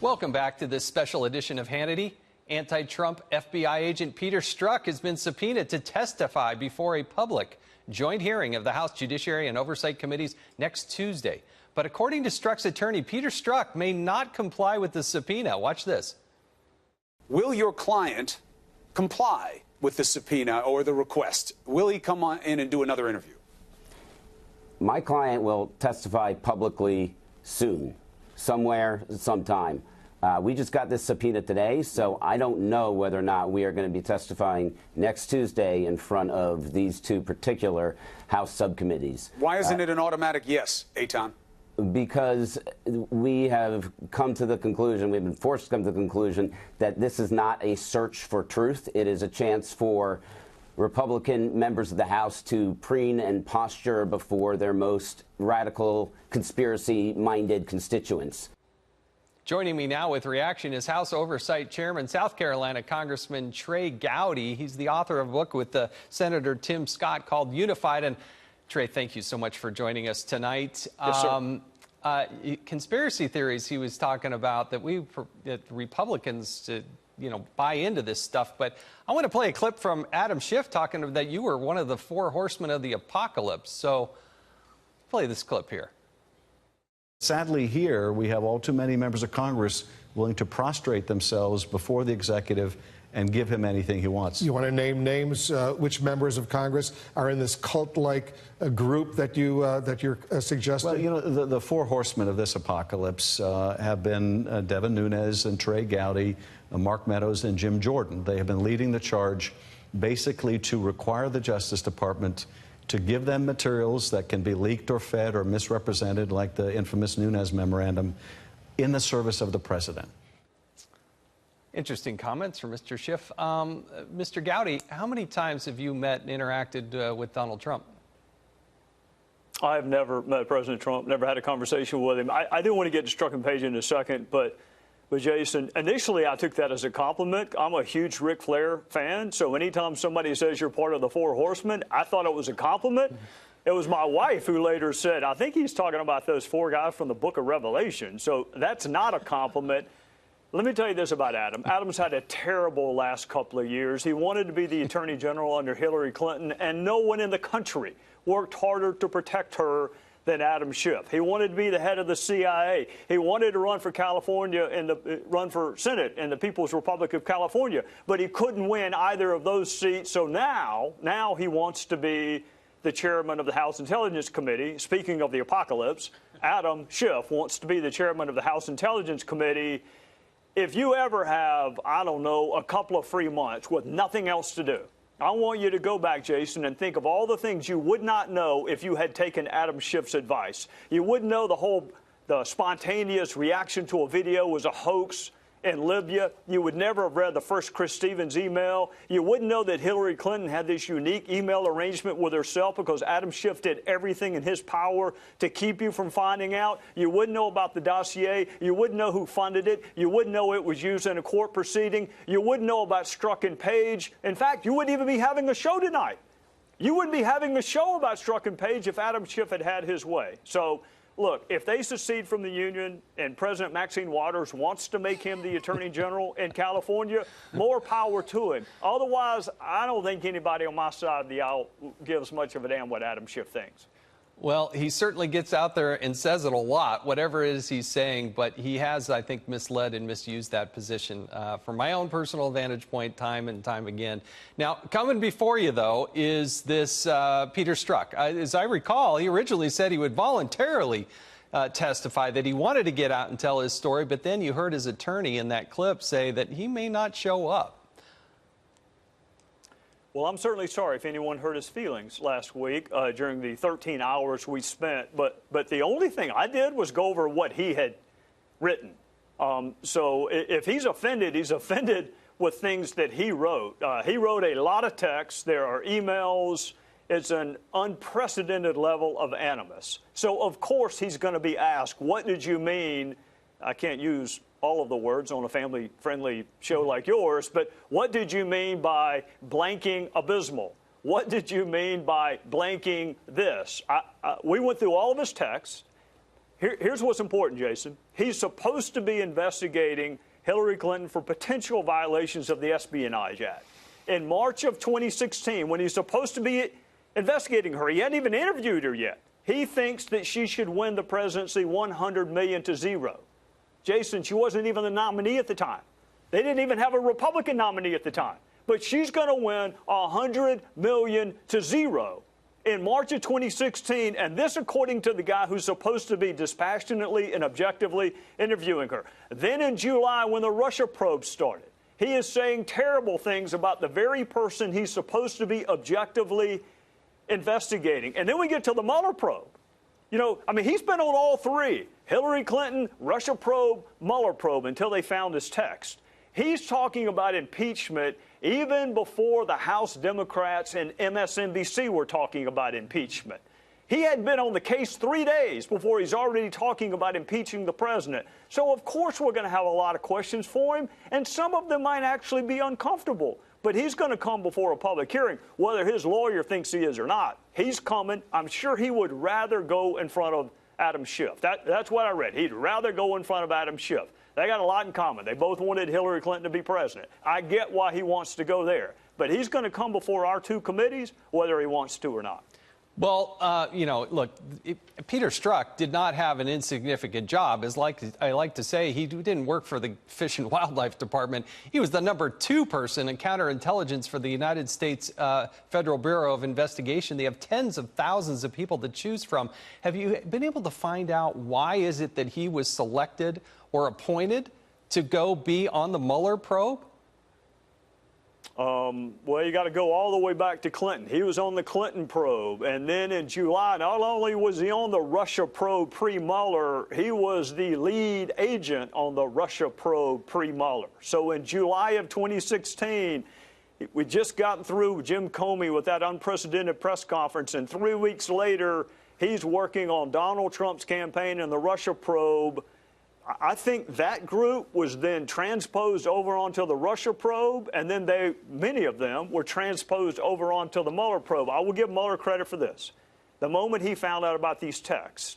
Welcome back to this special edition of Hannity. Anti-Trump FBI agent Peter Strzok has been subpoenaed to testify before a public joint hearing of the House Judiciary and Oversight Committees next Tuesday. But according to Strzok's attorney, Peter Strzok may not comply with the subpoena. Watch this. Will your client comply with the subpoena or the request? Will he come on in and do another interview? My client will testify publicly soon, somewhere, sometime. We just got this subpoena today, so I don't know whether or not we are going to be testifying next Tuesday in front of these two particular House subcommittees. Why isn't it an automatic yes, Eitan? Because we have come to the conclusion, we've been forced to come to the conclusion that this is not a search for truth. It is a chance for Republican members of the House to preen and posture before their most radical, conspiracy-minded constituents. Joining me now with reaction is House Oversight Chairman, South Carolina Congressman TREY GOWDY. He's the author of a book with Senator Tim Scott called Unified. And TREY, thank you so much for joining us tonight. Yes, sir. Conspiracy theories he was talking about that Republicans to buy into this stuff. But I want to play a clip from Adam Schiff talking that you were one of the four horsemen of the apocalypse. So play this clip here. Sadly, here we have all too many members of Congress willing to prostrate themselves before the executive and give him anything he wants. You want to name names? Which members of Congress are in this cult-like group that you're suggesting? Well, the four horsemen of this apocalypse have been Devin Nunes and TREY GOWDY, Mark Meadows, and Jim Jordan. They have been leading the charge, basically to require the Justice Department to give them materials that can be leaked or fed or misrepresented, like the infamous Nunes memorandum, in the service of the president. Interesting comments from Mr. Schiff. Mr. GOWDY, how many times have you met and interacted with Donald Trump? I have never met President Trump, never had a conversation with him. I do want to get to Strzok and Page in a second, but Jason, initially I took that as a compliment. I'm a huge Ric Flair fan, so anytime somebody says you're part of the Four Horsemen, I thought it was a compliment. It was my wife who later said, I think he's talking about those four guys from the book of Revelation, so that's not a compliment. Let me tell you this about Adam. Adam's had a terrible last couple of years. He wanted to be the Attorney General under Hillary Clinton, and no one in the country worked harder to protect her than Adam Schiff. He wanted to be the head of the CIA. He wanted to run for California and run for Senate in the People's Republic of California, but he couldn't win either of those seats. So now he wants to be the chairman of the House Intelligence Committee. Speaking of the apocalypse, Adam Schiff wants to be the chairman of the House Intelligence Committee. If you ever have, I don't know, a couple of free months with nothing else to do, I want you to go back, Jason, and think of all the things you would not know if you had taken Adam Schiff's advice. You wouldn't know the spontaneous reaction to a video was a hoax in Libya. You would never have read the first Chris Stevens email. You wouldn't know that Hillary Clinton had this unique email arrangement with herself because Adam Schiff did everything in his power to keep you from finding out. You wouldn't know about the dossier. You wouldn't know who funded it. You wouldn't know it was used in a court proceeding. You wouldn't know about Strzok and Page. In fact, you wouldn't even be having a show tonight. You wouldn't be having a show about Strzok and Page if Adam Schiff had had his way. So, look, if they secede from the union and President Maxine Waters wants to make him the Attorney General in California, more power to him. Otherwise, I don't think anybody on my side of the aisle gives much of a damn what Adam Schiff thinks. Well, he certainly gets out there and says it a lot, whatever it is he's saying, but he has, I think, misled and misused that position from my own personal vantage point time and time again. Now, coming before you, though, is this Peter Strzok. As I recall, he originally said he would voluntarily testify, that he wanted to get out and tell his story, but then you heard his attorney in that clip say that he may not show up. Well, I'm certainly sorry if anyone hurt his feelings last week during the 13 hours we spent. But the only thing I did was go over what he had written. So if he's offended with things that he wrote. He wrote a lot of text. There are emails. It's an unprecedented level of animus. So, of course, he's going to be asked, what did you mean? I can't use all of the words on a family-friendly show like yours, but what did you mean by blanking abysmal? What did you mean by blanking this? We went through all of his texts. Here's what's important, Jason. He's supposed to be investigating Hillary Clinton for potential violations of the Espionage Act. In March of 2016, when he's supposed to be investigating her, he hadn't even interviewed her yet. He thinks that she should win the presidency 100 million to 0. Jason, she wasn't even the nominee at the time. They didn't even have a Republican nominee at the time. But she's going to win 100 million to 0 in March of 2016, and this according to the guy who's supposed to be dispassionately and objectively interviewing her. Then in July, when the Russia probe started, he is saying terrible things about the very person he's supposed to be objectively investigating. And then we get to the Mueller probe. You know, I mean, he's been on all three: Hillary Clinton, Russia probe, Mueller probe, until they found his text. He's talking about impeachment even before the House Democrats and MSNBC were talking about impeachment. He hadn't been on the case 3 days before he's already talking about impeaching the president. So, of course, we're going to have a lot of questions for him, and some of them might actually be uncomfortable. But he's going to come before a public hearing, whether his lawyer thinks he is or not. He's coming. I'm sure he would rather go in front of Adam Schiff. That's what I read. He'd rather go in front of Adam Schiff. They got a lot in common. They both wanted Hillary Clinton to be president. I get why he wants to go there. But he's going to come before our two committees, whether he wants to or not. Well, you know, look, Peter Strzok did not have an insignificant job. As I like to say, he didn't work for the Fish and Wildlife Department. He was the #2 person in counterintelligence for the United States Federal Bureau of Investigation. They have tens of thousands of people to choose from. Have you been able to find out why is it that he was selected or appointed to go be on the Mueller probe? Well, you got to go all the way back to Clinton. He was on the Clinton probe. And then in July, not only was he on the Russia probe pre-Mueller, he was the lead agent on the Russia probe pre-Mueller. So in July of 2016, we just gotten through Jim Comey with that unprecedented press conference. And 3 weeks later, he's working on Donald Trump's campaign and the Russia probe. I think that group was then transposed over onto the Russia probe, and then many of them were transposed over onto the Mueller probe. I will give Mueller credit for this. The moment he found out about these texts,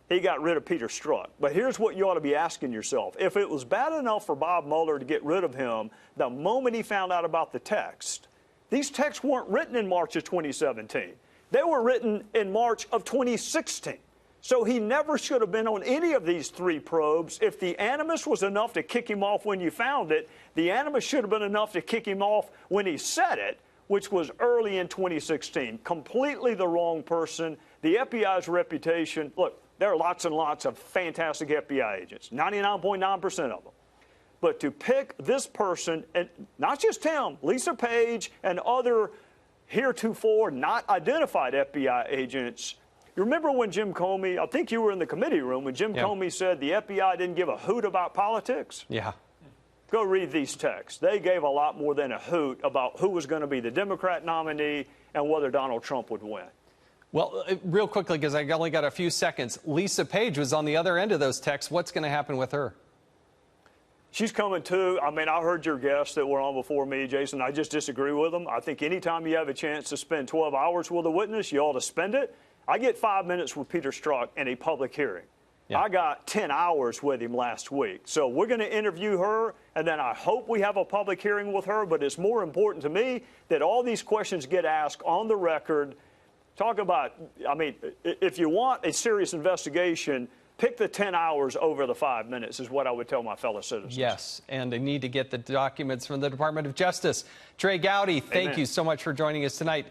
he got rid of Peter Strzok. But here's what you ought to be asking yourself. If it was bad enough for Bob Mueller to get rid of him, the moment he found out about the text, these texts weren't written in March of 2017. They were written in March of 2016. So he never should have been on any of these three probes. If the animus was enough to kick him off when you found it, the animus should have been enough to kick him off when he said it, which was early in 2016. Completely the wrong person. The FBI's reputation, look, there are lots and lots of fantastic FBI agents, 99.9% of them. But to pick this person, and not just him, Lisa Page and other heretofore not identified FBI agents. You remember when Jim Comey, I think you were in the committee room, when Jim Comey said the FBI didn't give a hoot about politics? Yeah. Go read these texts. They gave a lot more than a hoot about who was going to be the Democrat nominee and whether Donald Trump would win. Well, real quickly, because I only got a few seconds, Lisa Page was on the other end of those texts. What's going to happen with her? She's coming too. I mean, I heard your guests that were on before me, Jason. I just disagree with them. I think anytime you have a chance to spend 12 hours with a witness, you ought to spend it. I get 5 minutes with Peter Strzok in a public hearing. Yeah. I got 10 hours with him last week. So we're going to interview her, and then I hope we have a public hearing with her. But it's more important to me that all these questions get asked on the record. Talk about, I mean, if you want a serious investigation, pick the 10 hours over the 5 minutes is what I would tell my fellow citizens. Yes, and they need to get the documents from the Department of Justice. Trey Gowdy, thank you so much for joining us tonight.